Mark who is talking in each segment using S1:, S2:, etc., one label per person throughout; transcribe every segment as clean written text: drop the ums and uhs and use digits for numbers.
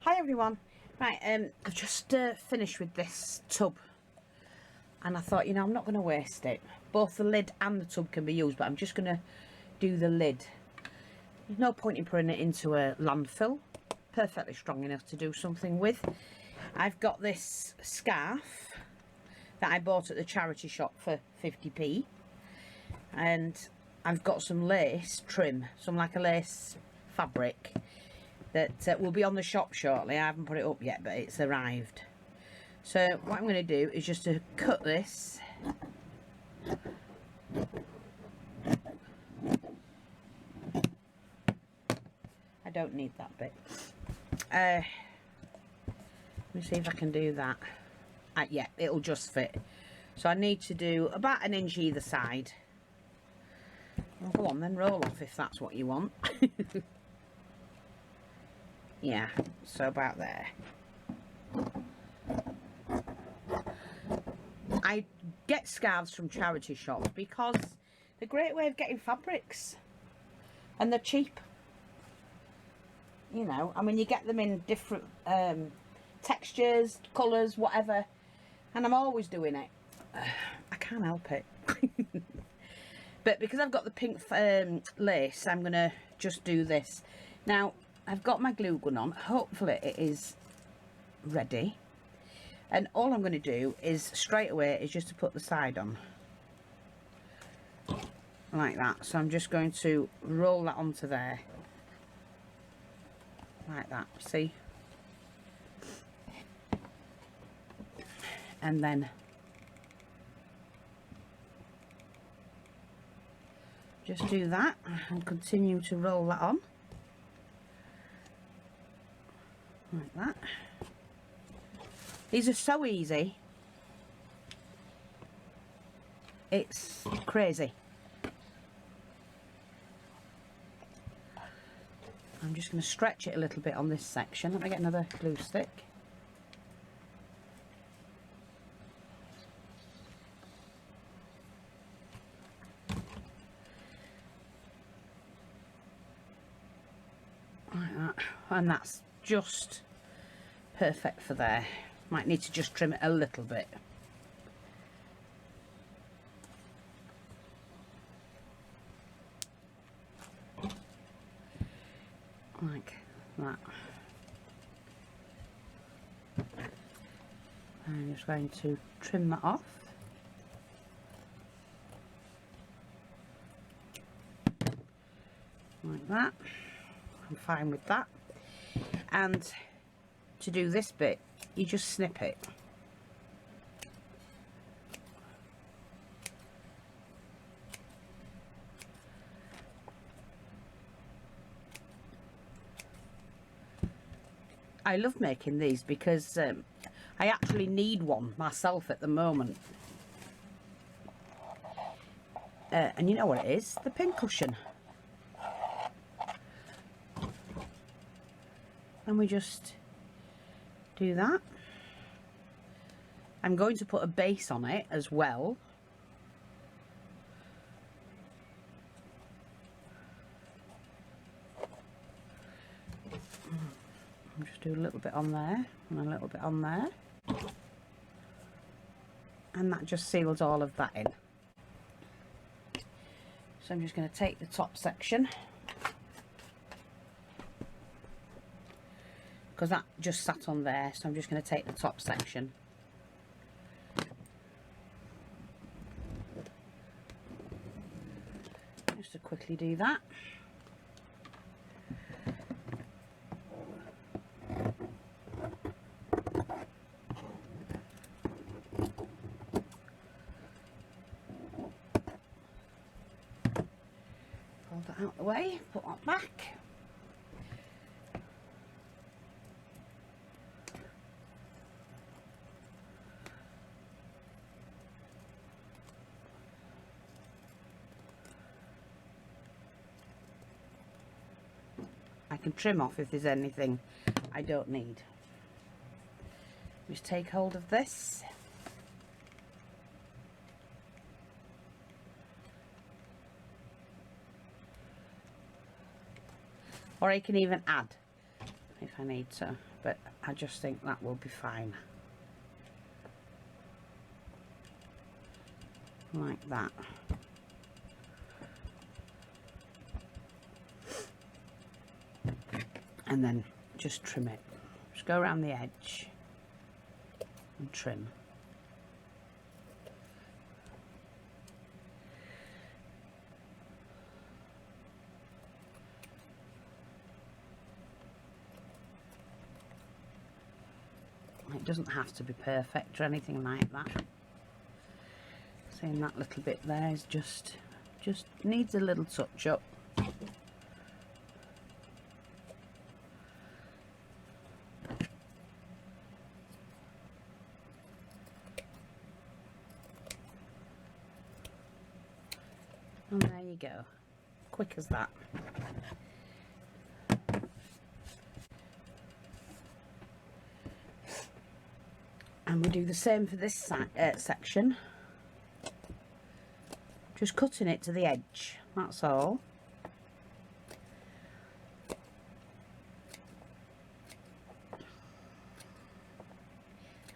S1: Hi everyone. Right, I've just finished with this tub, and I thought, I'm not going to waste it. Both the lid and the tub can be used, but I'm just going to do the lid. There's no point in putting it into a landfill. Perfectly strong enough to do something with. I've got this scarf that I bought at the charity shop for 50p, and I've got some lace trim, some like a lace fabric that will be on the shop shortly. I haven't put it up yet, but it's arrived. So what I'm going to do is just to cut this. I don't need that bit. Let me see if I can do that. Yeah, it'll just fit. So I need to do about 1 inch either side. Well, go on then, roll off if that's what you want. Yeah, so about there. I get scarves from charity shops because they're a great way of getting fabrics, and they're cheap. I mean, you get them in different textures, colours, whatever, and I'm always doing it. I can't help it. But because I've got the pink lace, I'm going to just do this. Now, I've got my glue gun on. Hopefully it is ready. And all I'm going to do is straight away is just to put the side on. Like that. So I'm just going to roll that onto there. Like that. See? And then just do that and continue to roll that on. Like that. These are so easy. It's crazy. I'm just going to stretch it a little bit on this section. Let me get another glue stick. Like that. And that's just perfect for there. Might need to just trim it a little bit. Like that. I'm just going to trim that off. Like that. I'm fine with that. And to do this bit, you just snip it. I love making these because I actually need one myself at the moment. And you know what it is? The pincushion. And we just do that. I'm going to put a base on it as well. I'll just do a little bit on there and a little bit on there. And that just seals all of that in. So I'm just going to take the top section, because that just sat on there, so I'm just going to take the top section. Just to quickly do that. Pull that out of the way, put that back. I can trim off if there's anything I don't need. Just take hold of this. Or I can even add if I need to. but I just think that will be fine. Like that. And then just trim it. Just go around the edge and trim. It doesn't have to be perfect or anything like that. Seeing that little bit there is just needs a little touch up. And there you go. Quick as that. And we do the same for this section. Just cutting it to the edge, that's all.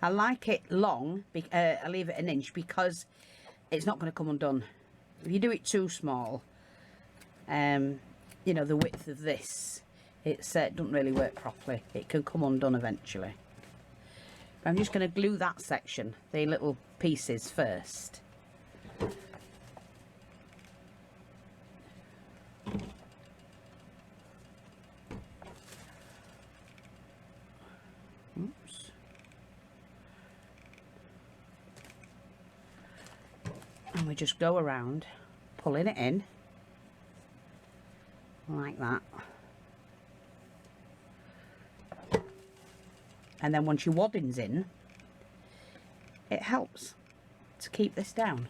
S1: I like it long, I leave it 1 inch because it's not going to come undone. If you do it too small, you know, the width of this, it doesn't really work properly. It can come undone eventually. I'm just going to glue that section, the little pieces first. Oops. And we just go around, pulling it in, like that. And then once your wadding's in, it helps to keep this down.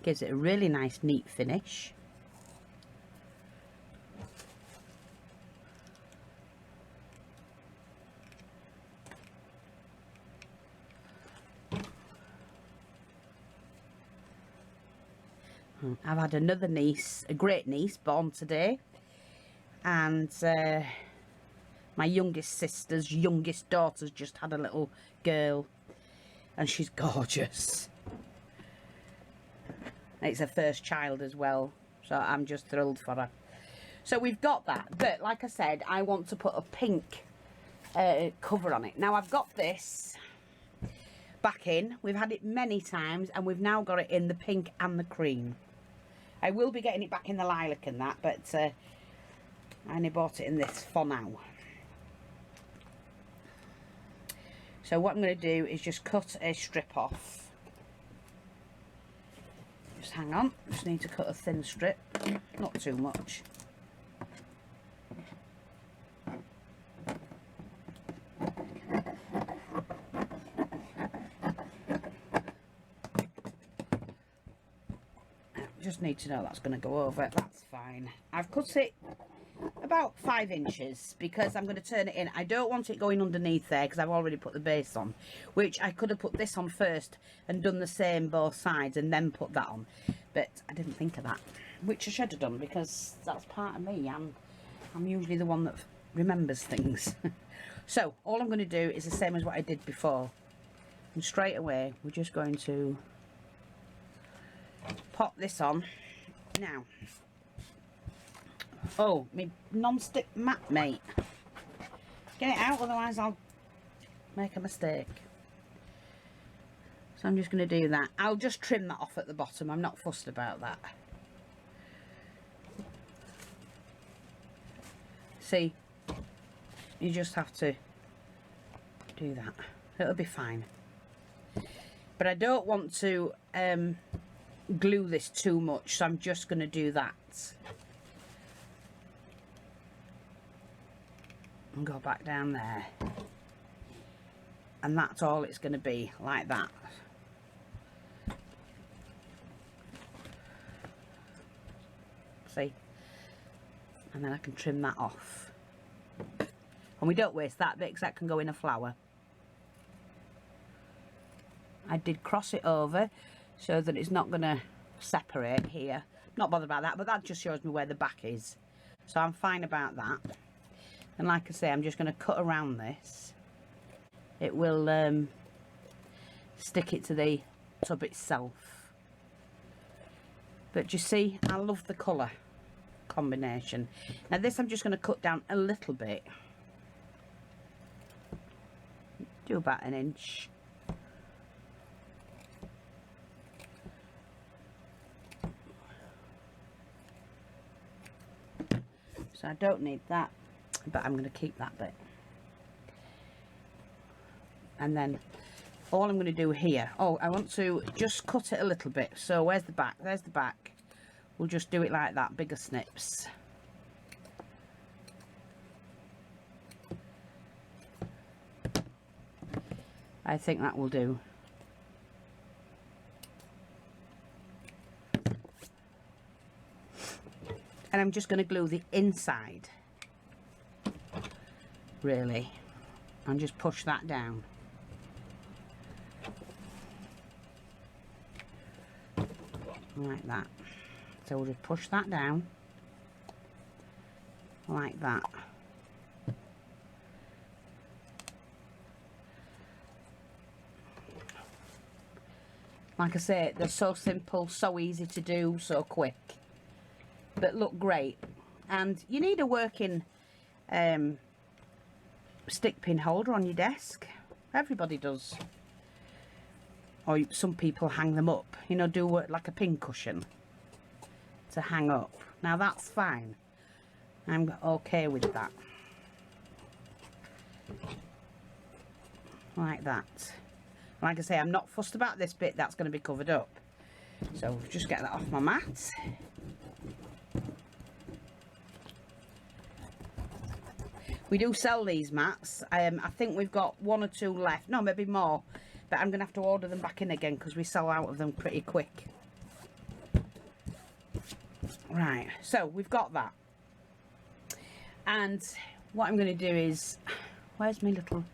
S1: Gives it a really nice, neat finish. I've had another niece, a great niece, born today, and my youngest sister's youngest daughter's just had a little girl, and she's gorgeous. It's her first child as well, so I'm just thrilled for her. So we've got that, but like I said, I want to put a pink cover on it. Now I've got this back in, we've had it many times, and we've now got it in the pink and the cream. I will be getting it back in the lilac and that, but I only bought it in this for now. So what I'm going to do is just cut a strip off. Just hang on, just need to cut a thin strip, not too much. Just need to know that's going to go over. That's fine. I've cut it about 5 inches because I'm going to turn it in. I don't want it going underneath there because I've already put the base on, which I could have put this on first and done the same both sides and then put that on, but I didn't think of that, which I should have done because that's part of me. I'm usually the one that remembers things. So all I'm going to do is the same as what I did before, and straight away we're just going to pop this on now. Oh, my non-stick mat, mate. Get it out, otherwise I'll make a mistake. So I'm just going to do that. I'll just trim that off at the bottom. I'm not fussed about that. See, you just have to do that. It'll be fine. But I don't want to glue this too much, so I'm just going to do that and go back down there, and that's all it's going to be, like that. See, and then I can trim that off. And we don't waste that bit because that can go in a flower. I did cross it over so that it's not going to separate here. Not bothered about that, but that just shows me where the back is. So I'm fine about that. And like I say, I'm just going to cut around this. It will stick it to the tub itself. But you see, I love the colour combination. Now this I'm just going to cut down a little bit. Do about 1 inch. So I don't need that, but I'm going to keep that bit. And then all I'm going to do here, oh, I want to just cut it a little bit. So where's the back? There's the back. We'll just do it like that, bigger snips. I think that will do. And I'm just going to glue the inside, really, and just push that down. Like that. So we'll just push that down, like that. Like I say, they're so simple, so easy to do, so quick, but look great. And you need a working stick pin holder on your desk. Everybody does. Or some people hang them up, you know, do work like a pin cushion to hang up. Now that's fine. I'm okay with that. Like that. Like I say, I'm not fussed about this bit that's going to be covered up. So we'll just get that off my mat. We do sell these mats. I think we've got 1 or 2 left. No, maybe more. But I'm going to have to order them back in again because we sell out of them pretty quick. Right, so we've got that. And what I'm going to do is... Where's my trim?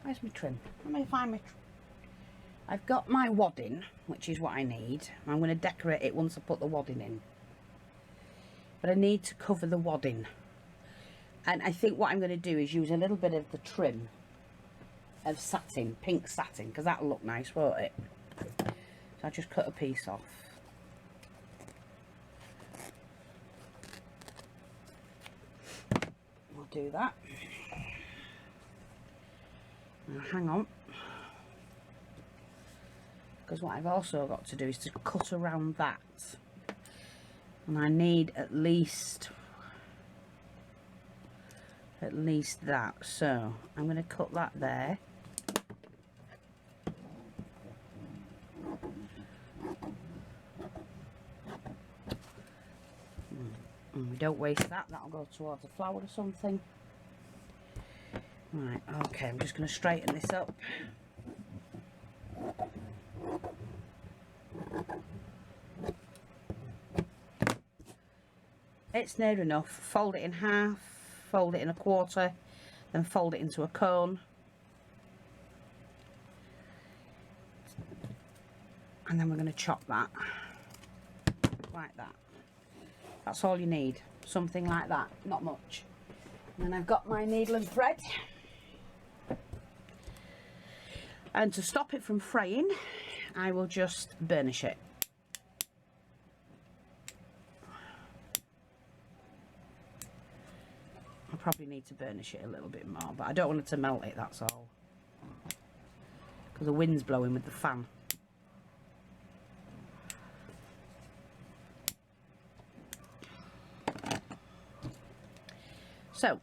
S1: Let me find my trim. I've got my wadding, which is what I need. I'm going to decorate it once I put the wadding in. But I need to cover the wadding. And I think what I'm going to do is use a little bit of the trim of satin, pink satin, because that'll look nice, won't it? So I just cut a piece off. We'll do that. Now hang on, because what I've also got to do is to cut around that, and I need at least that. So I'm going to cut that there. And we don't waste that, that'll go towards a flower or something. Right, okay, I'm just going to straighten this up. It's near enough. Fold it in half, fold it in a quarter, then fold it into a cone. And then we're going to chop that like that. That's all you need, something like that, not much. And then I've got my needle and thread. And to stop it from fraying, I will just burnish it. I probably need to burnish it a little bit more, but I don't want it to melt it, that's all. Because the wind's blowing with the fan. So,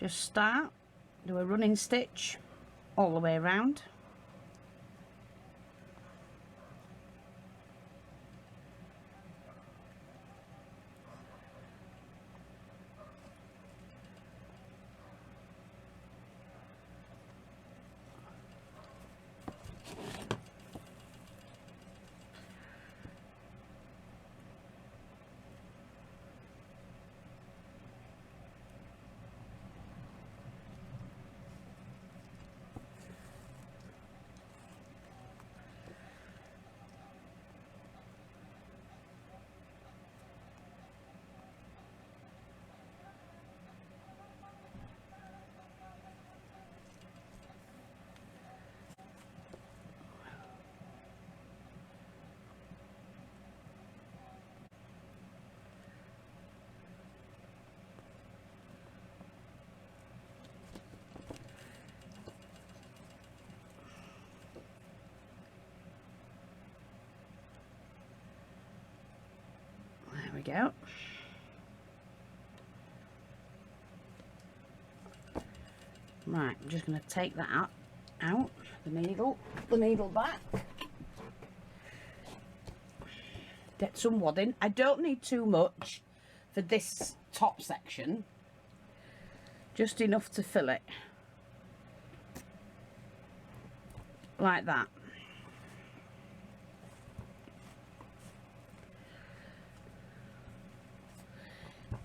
S1: just start, do a running stitch all the way around. go. Right, I'm just going to take that out, the needle back. Get some wadding. I don't need too much for this top section, just enough to fill it, like that.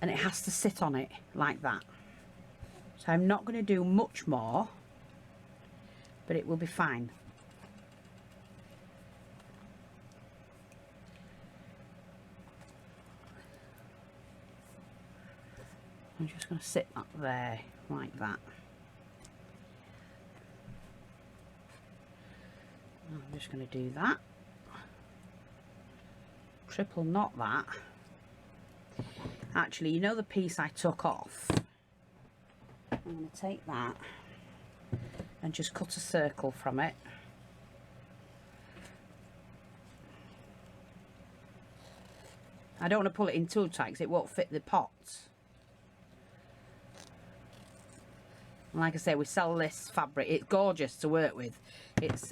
S1: And it has to sit on it like that. So I'm not going to do much more, but it will be fine. I'm just going to sit up there like that. I'm just going to do that. Triple knot that. Actually, you know the piece I took off? I'm going to take that and just cut a circle from it. I don't want to pull it in too tight because it won't fit the pot. And like I say, we sell this fabric. It's gorgeous to work with. It's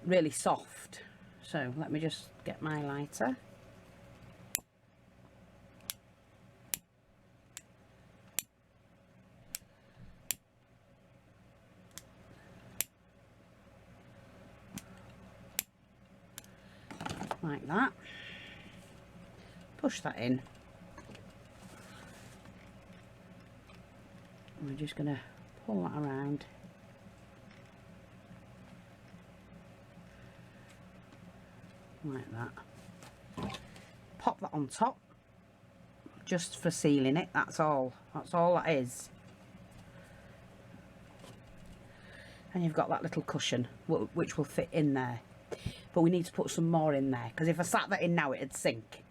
S1: really soft. So let me just get my lighter. Like that. Push that in. And we're just going to pull that around. Like that. Pop that on top. Just for sealing it, that's all. That's all that is. And you've got that little cushion, which will fit in there. But we need to put some more in there, because if I sat that in now, it'd sink.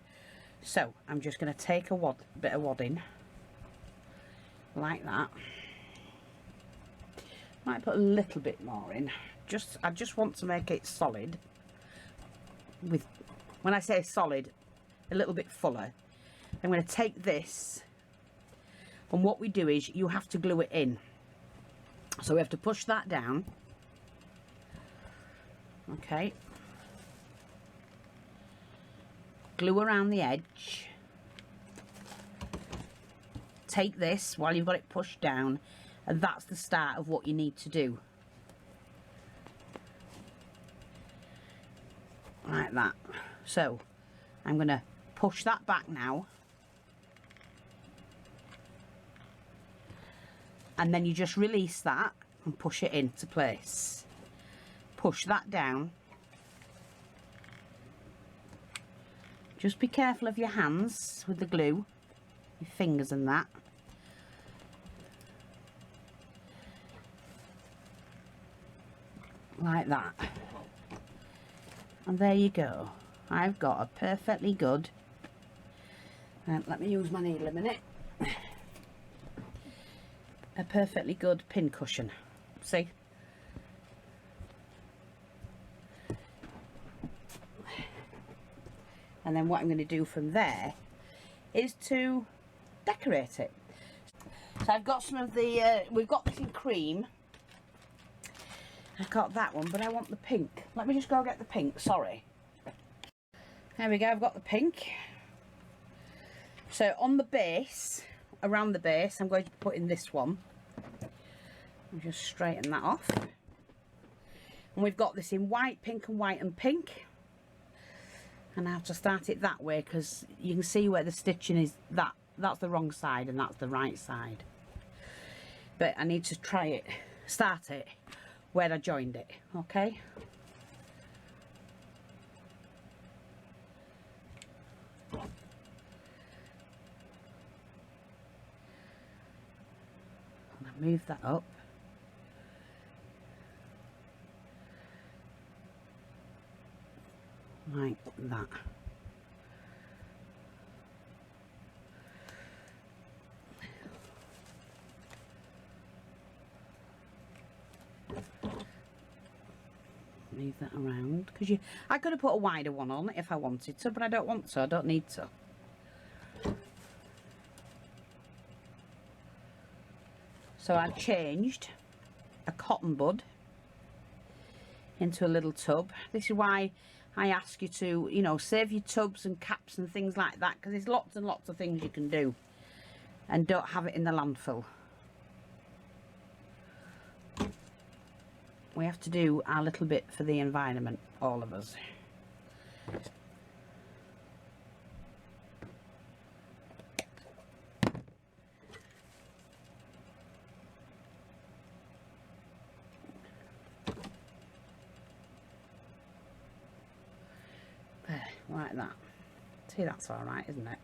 S1: So I'm just going to take a bit of wadding, like that. Might put a little bit more in. I just want to make it solid. When I say solid, a little bit fuller. I'm going to take this, and what we do is you have to glue it in. So we have to push that down. Okay. Glue around the edge. Take this while you've got it pushed down, and that's the start of what you need to do. Like that. So I'm going to push that back now, and then you just release that and push it into place. Push that down. Just be careful of your hands with the glue, your fingers and that. Like that. And there you go. I've got a perfectly good, let me use my needle a minute, a perfectly good pin cushion. See? And then what I'm going to do from there is to decorate it. So I've got some of the, we've got this in cream. I've got that one, but I want the pink. Let me just go get the pink, sorry. There we go, I've got the pink. So on the base, around the base, I'm going to put in this one. I'll just straighten that off. And we've got this in white, pink and white and pink. And I have to start it that way because you can see where the stitching is. That's the wrong side and that's the right side. But I need to try it, start it where I joined it, okay? And I move that up. Like that. move that around, because I could have put a wider one on if I wanted to, but I don't want to. I don't need to. So I've changed a cotton bud into a little tub. This is why I ask you to, you know, save your tubs and caps and things like that, because there's lots and lots of things you can do, and don't have it in the landfill. We have to do our little bit for the environment, all of us. There, like that. See, that's all right, isn't it?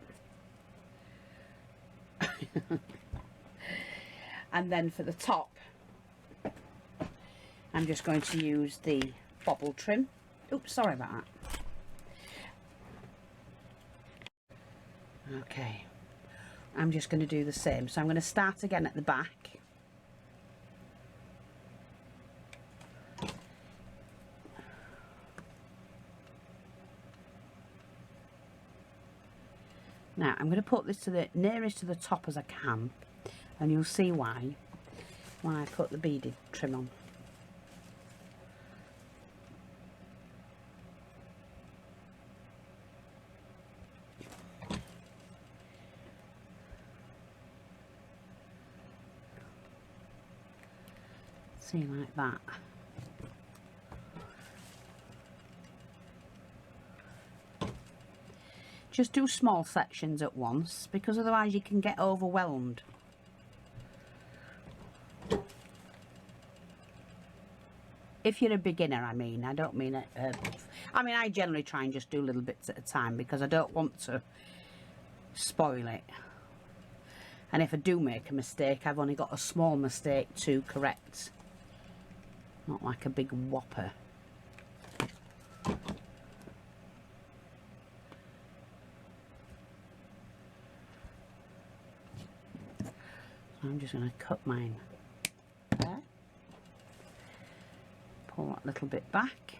S1: And then for the top, I'm just going to use the bobble trim. Oops, sorry about that. Okay, I'm just going to do the same. So I'm going to start again at the back. Now I'm going to put this to the nearest to the top as I can, and you'll see why when I put the beaded trim on. See, like that. Just do small sections at once, because otherwise you can get overwhelmed. If you're a beginner, I mean. I don't mean it. I mean, I generally try and just do little bits at a time, because I don't want to spoil it. And if I do make a mistake, I've only got a small mistake to correct. Not like a big whopper. So I'm just going to cut mine there. Pull that little bit back.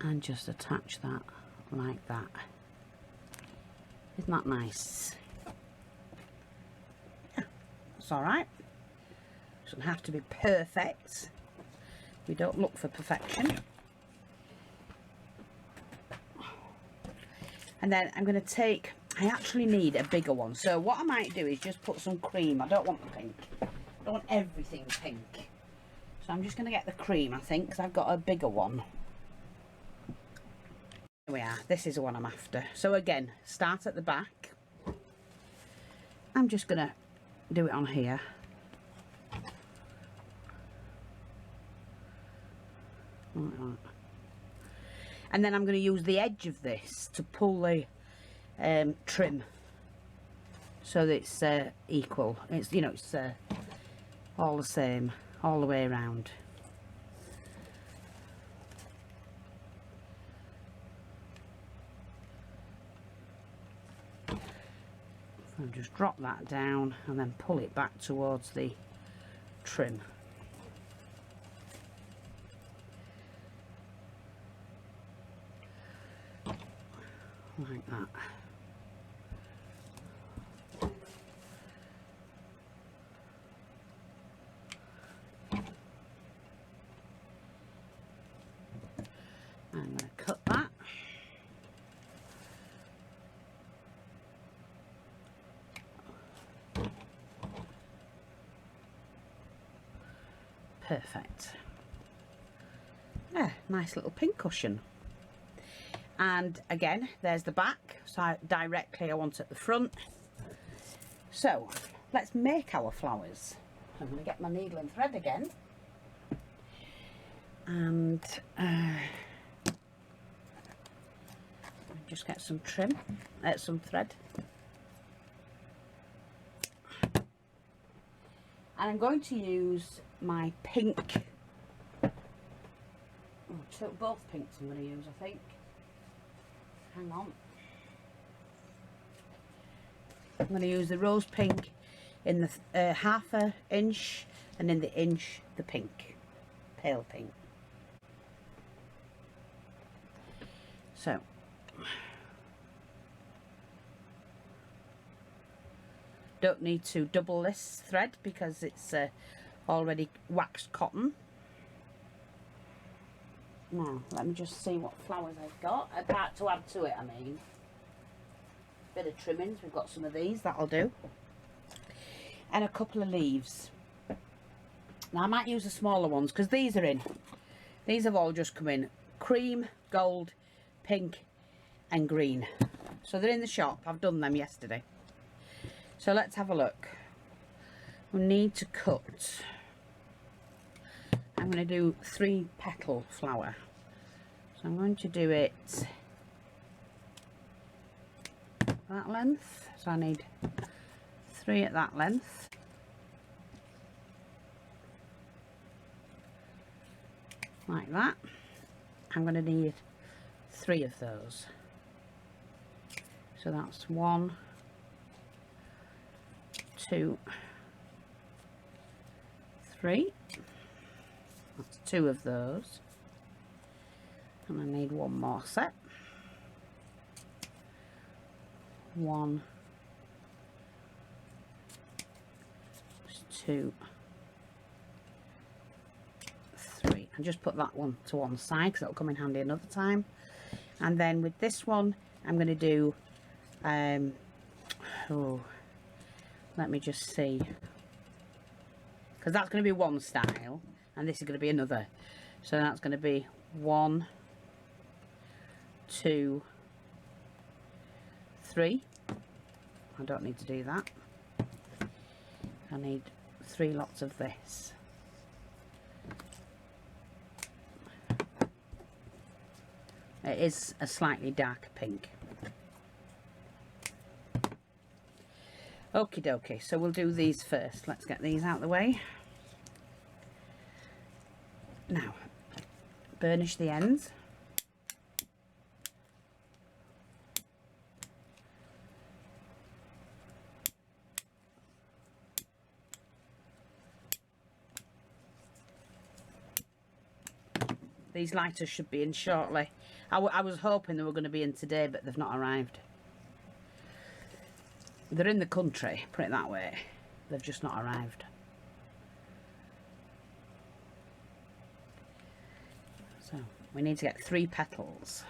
S1: And just attach that like that. Isn't that nice? Yeah, that's alright. Doesn't have to be perfect. We don't look for perfection. And then I'm going to take, I actually need a bigger one. So what I might do is just put some cream. I don't want the pink. I don't want everything pink. So I'm just going to get the cream, I think, because I've got a bigger one. Here we are. This is the one I'm after. So again, start at the back. I'm just going to do it on here. Like that. And then I'm going to use the edge of this to pull the trim so that it's equal. It's, you know, it's all the same all the way around. So just drop that down and then pull it back towards the trim. Like that. I'm going to cut that. Perfect. Yeah, nice little pin cushion. And again, there's the back, so directly I want at the front. So let's make our flowers. I'm going to get my needle and thread again, and just get some trim, some thread, and I'm going to use my pink. Both pinks I'm going to use, I think. Hang on. I'm going to use the rose pink in the 1/2 inch and in the inch the pink, pale pink. So don't need to double this thread because it's already waxed cotton. Now let me just see what flowers I've got, apart to add to it. I mean, bit of trimmings, we've got some of these, that'll do, and a couple of leaves. Now I might use the smaller ones because these are in, these have all just come in cream, gold, pink and green, so they're in the shop. I've done them yesterday. So let's have a look. We need to cut, I'm going to do 3 petal flower, so I'm going to do it that length, so I need 3 at that length. Like that. I'm going to need 3 of those, so that's 1, 2, 3. That's 2 of those, and I need 1 more set. 1, 2, 3, and just put that one to one side because that'll come in handy another time. And then with this one I'm going to do let me just see, because that's going to be one style and this is going to be another, so that's going to be 1, 2, 3. I don't need to do that. I need 3 lots of this. It is a slightly darker pink. Okie dokie, so we'll do these first. Let's get these out of the way. Now, burnish the ends. These lighters should be in shortly. I was hoping they were going to be in today, but they've not arrived. They're in the country, put it that way. They've just not arrived. So we need to get 3 petals.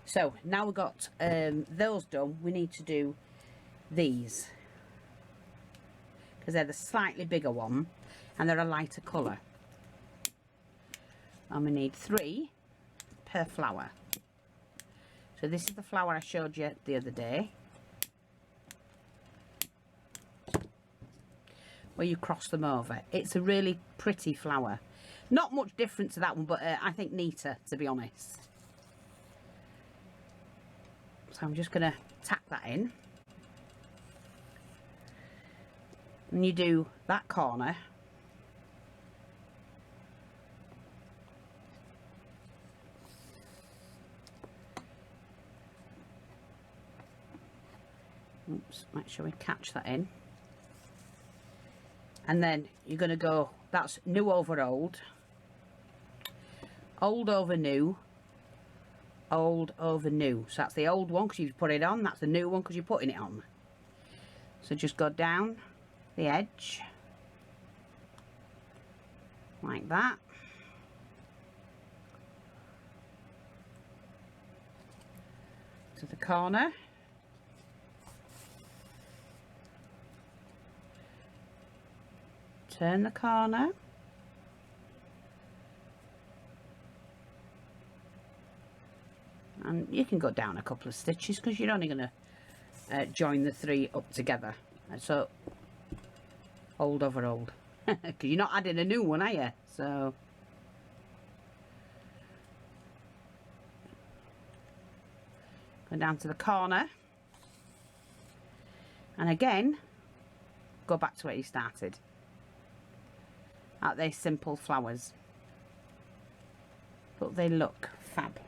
S1: So now we've got those done, we need to do these, because they're the slightly bigger one and they're a lighter colour. And we need 3 per flower. So this is the flower I showed you the other day, where you cross them over. It's a really pretty flower. Not much different to that one, but I think neater, to be honest. So I'm just going to tack that in. And you do that corner. Oops, make sure we catch that in. And then you're going to go, that's new over old, old over new, old over new. So that's the old one because you've put it on, that's the new one because you're putting it on. So just go down the edge like that. To the corner. Turn the corner. And you can go down a couple of stitches because you're only going to join the three up together. And so old over old, because you're not adding a new one, are you? So go down to the corner, and again go back to where you started at these simple flowers, but they look fab.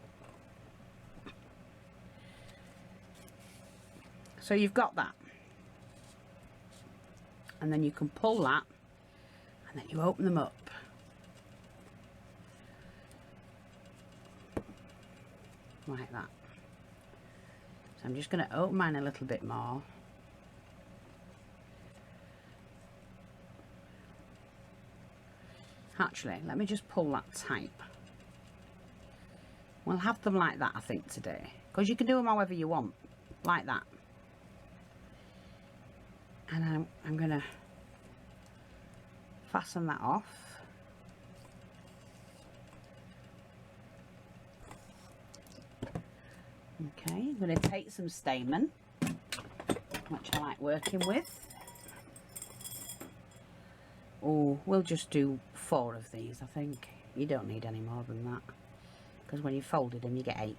S1: So you've got that, and then you can pull that, and then you open them up. Like that. So I'm just going to open mine a little bit more. Actually, let me just pull that tight. We'll have them like that, I think, today, because you can do them however you want, like that. And I'm going to fasten that off. Okay, I'm going to take some stamen, which I like working with. Oh, we'll just do 4 of these, I think. You don't need any more than that, because when you folded them you get 8.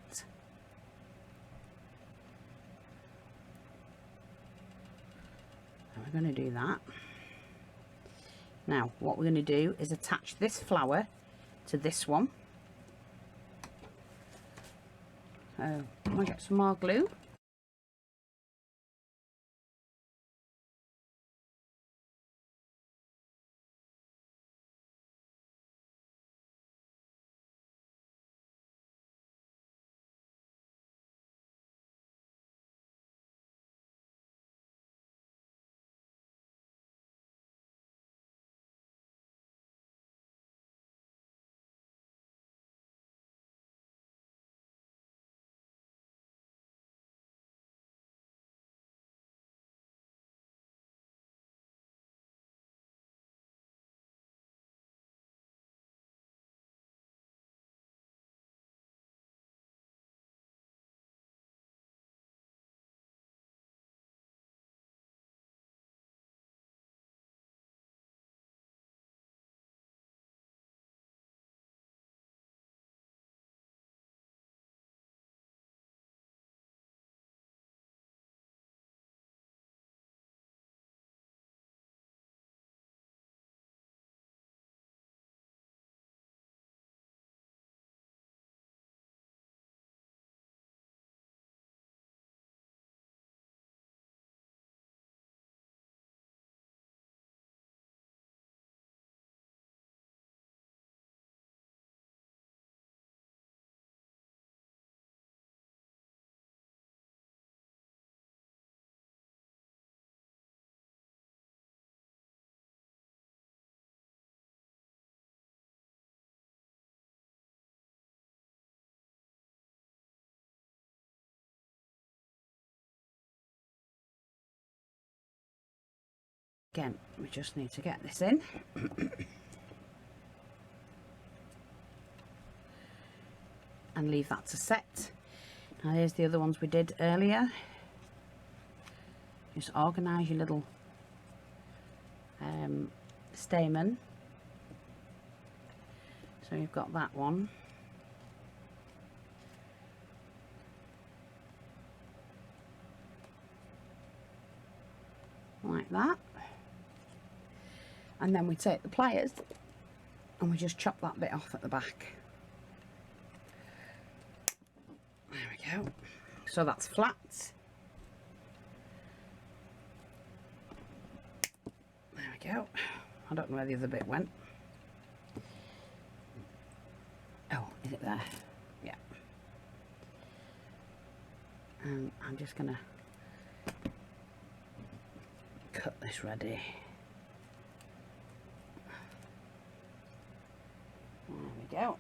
S1: So we're going to do that. Now what we're going to do is attach this flower to this one. So I'm going to get some more glue. Again, we just need to get this in. And leave that to set. Now here's the other ones we did earlier. Just organise your little stamen. So you've got that one. like that. And then we take the pliers and we just chop that bit off at the back. There we go. So that's flat. There we go. I don't know where the other bit went. Oh, is it there? Yeah. And I'm just gonna cut this ready. There we go.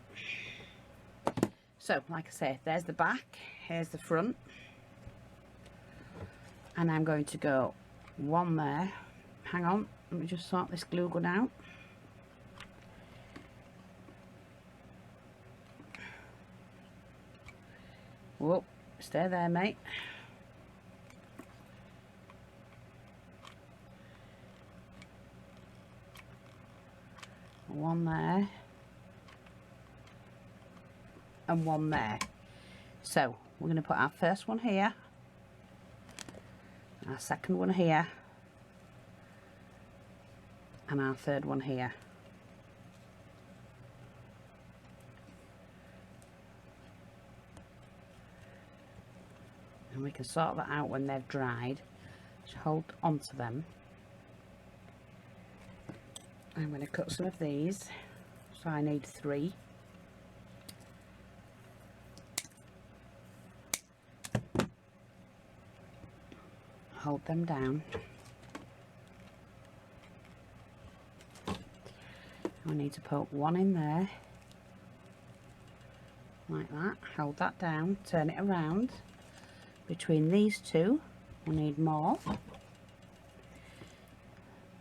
S1: So, like I say, there's the back, here's the front, and I'm going to go one there. Hang on, let me just sort this glue gun out. Whoa, stay there, mate. One there. And one there. So we're going to put our first one here, our second one here, and our third one here. And we can sort that out when they've dried. Just hold onto them. I'm going to cut some of these, so I need 3. Hold them down. I need to put one in there, like that. Hold that down, turn it around. Between these two, we need more.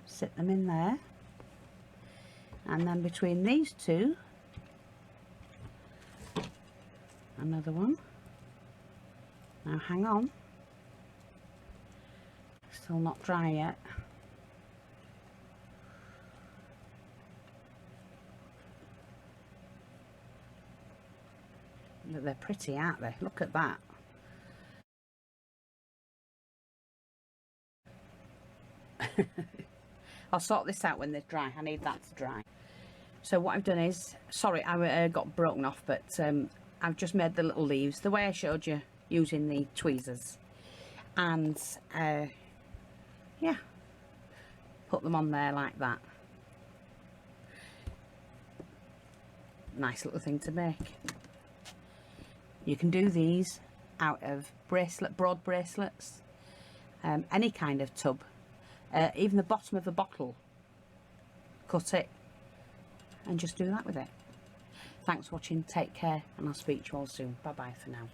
S1: Sit them in there. And then between these two, another one. Now hang on. Still not dry yet. But they're pretty, aren't they? Look at that. I'll sort this out when they're dry. I need that to dry. So what I've done is, sorry, I got broken off, but I've just made the little leaves the way I showed you using the tweezers. And yeah, put them on there like that. Nice little thing to make. You can do these out of broad bracelets, any kind of tub, even the bottom of a bottle. Cut it and just do that with it. Thanks for watching, take care, and I'll speak to you all soon. Bye bye for now.